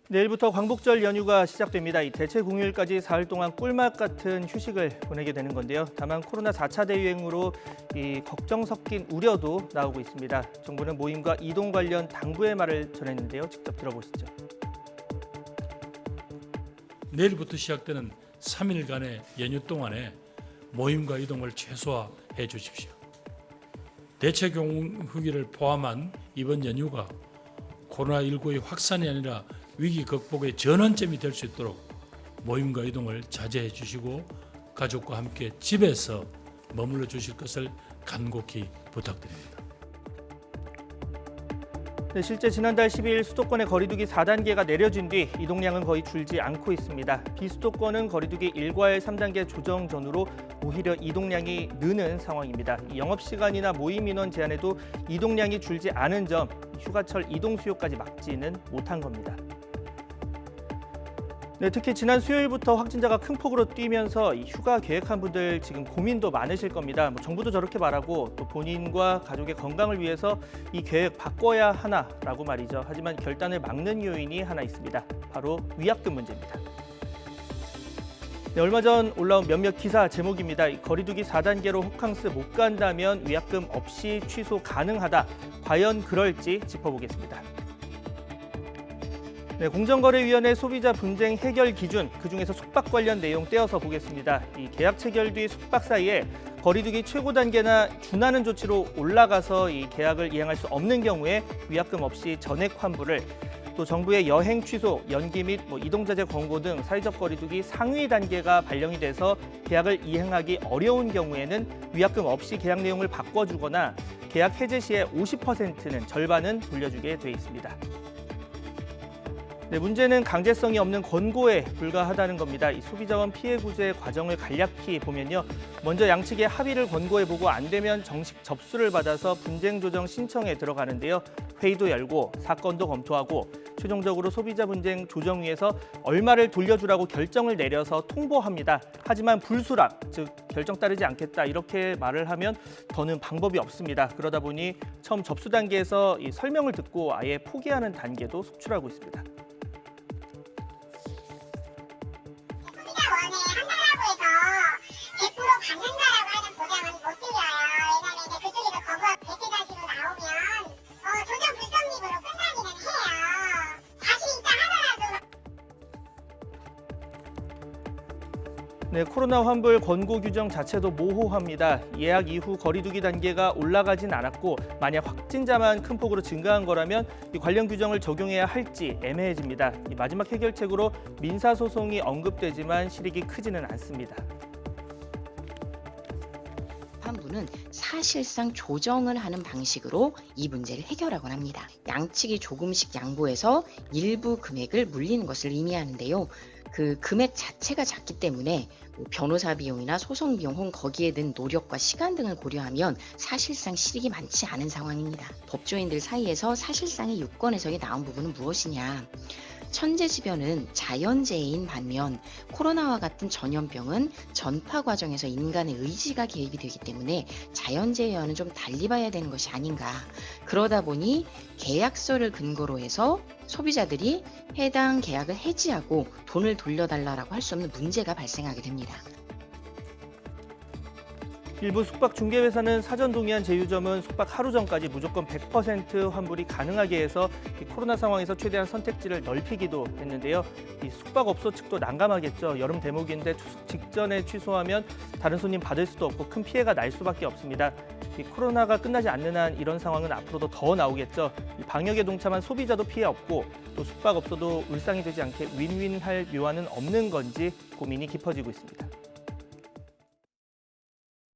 내일부터 광복절 연휴가 시작됩니다. 이 대체 공휴일까지 사흘 동안 꿀맛 같은 휴식을 보내게 되는 건데요. 다만 코로나 4차 대유행으로 이 걱정 섞인 우려도 나오고 있습니다. 정부는 모임과 이동 관련 당부의 말을 전했는데요. 직접 들어보시죠. 내일부터 시작되는 3일간의 연휴 동안에 모임과 이동을 최소화해 주십시오. 대체 공휴일을 포함한 이번 연휴가 코로나19의 확산이 아니라 위기 극복의 전환점이 될 수 있도록 모임과 이동을 자제해 주시고 가족과 함께 집에서 머물러 주실 것을 간곡히 부탁드립니다. 네, 실제 지난달 12일 수도권의 거리두기 4단계가 내려진 뒤 이동량은 거의 줄지 않고 있습니다. 비수도권은 거리두기 1과열 3단계 조정 전후로 오히려 이동량이 느는 상황입니다. 영업시간이나 모임 인원 제한에도 이동량이 줄지 않은 점, 휴가철 이동 수요까지 막지는 못한 겁니다. 네, 특히 지난 수요일부터 확진자가 큰 폭으로 뛰면서 이 휴가 계획한 분들 지금 고민도 많으실 겁니다. 정부도 저렇게 말하고 또 본인과 가족의 건강을 위해서 이 계획 바꿔야 하나라고 말이죠. 하지만 결단을 막는 요인이 하나 있습니다. 바로 위약금 문제입니다. 네, 얼마 전 올라온 몇몇 기사 제목입니다. 거리두기 4단계로 호캉스 못 간다면 위약금 없이 취소 가능하다. 과연 그럴지 짚어보겠습니다. 네, 공정거래위원회 소비자 분쟁 해결 기준, 그중에서 숙박 관련 내용 떼어서 보겠습니다. 이 계약 체결 뒤 숙박 사이에 거리두기 최고 단계나 준하는 조치로 올라가서 이 계약을 이행할 수 없는 경우에 위약금 없이 전액 환불을, 또 정부의 여행 취소, 연기 및 이동 자제 권고 등 사회적 거리두기 상위 단계가 발령이 돼서 계약을 이행하기 어려운 경우에는 위약금 없이 계약 내용을 바꿔주거나 계약 해제 시에 50%는 절반은 돌려주게 돼 있습니다. 네, 문제는 강제성이 없는 권고에 불과하다는 겁니다. 이 소비자원 피해 구제 과정을 간략히 보면요. 먼저 양측의 합의를 권고해보고 안 되면 정식 접수를 받아서 분쟁 조정 신청에 들어가는데요. 회의도 열고 사건도 검토하고 최종적으로 소비자 분쟁 조정위에서 얼마를 돌려주라고 결정을 내려서 통보합니다. 하지만 불수락, 즉 결정 따르지 않겠다 이렇게 말을 하면 더는 방법이 없습니다. 그러다 보니 처음 접수 단계에서 이 설명을 듣고 아예 포기하는 단계도 속출하고 있습니다. 네, 코로나 환불 권고 규정 자체도 모호합니다. 예약 이후 거리두기 단계가 올라가진 않았고 만약 확진자만 큰 폭으로 증가한 거라면 이 관련 규정을 적용해야 할지 애매해집니다. 이 마지막 해결책으로 민사소송이 언급되지만 실익이 크지는 않습니다. 재판부는 사실상 조정을 하는 방식으로 이 문제를 해결하곤 합니다. 양측이 조금씩 양보해서 일부 금액을 물리는 것을 의미하는데요. 그 금액 자체가 작기 때문에 변호사 비용이나 소송 비용 혹은 거기에 든 노력과 시간 등을 고려하면 사실상 실익이 많지 않은 상황입니다. 법조인들 사이에서 사실상의 유권 해석이 나온 부분은 무엇이냐? 천재지변은 자연재해인 반면 코로나와 같은 전염병은 전파 과정에서 인간의 의지가 개입이 되기 때문에 자연재해와는 좀 달리 봐야 되는 것이 아닌가. 그러다 보니 계약서를 근거로 해서 소비자들이 해당 계약을 해지하고 돈을 돌려달라고 할 수 없는 문제가 발생하게 됩니다. 일부 숙박 중개회사는 사전 동의한 제휴점은 숙박 하루 전까지 무조건 100% 환불이 가능하게 해서 이 코로나 상황에서 최대한 선택지를 넓히기도 했는데요. 이 숙박업소 측도 난감하겠죠. 여름 대목인데 추석 직전에 취소하면 다른 손님 받을 수도 없고 큰 피해가 날 수밖에 없습니다. 이 코로나가 끝나지 않는 한 이런 상황은 앞으로도 더 나오겠죠. 이 방역에 동참한 소비자도 피해 없고 또 숙박업소도 울상이 되지 않게 윈윈할 묘안은 없는 건지 고민이 깊어지고 있습니다.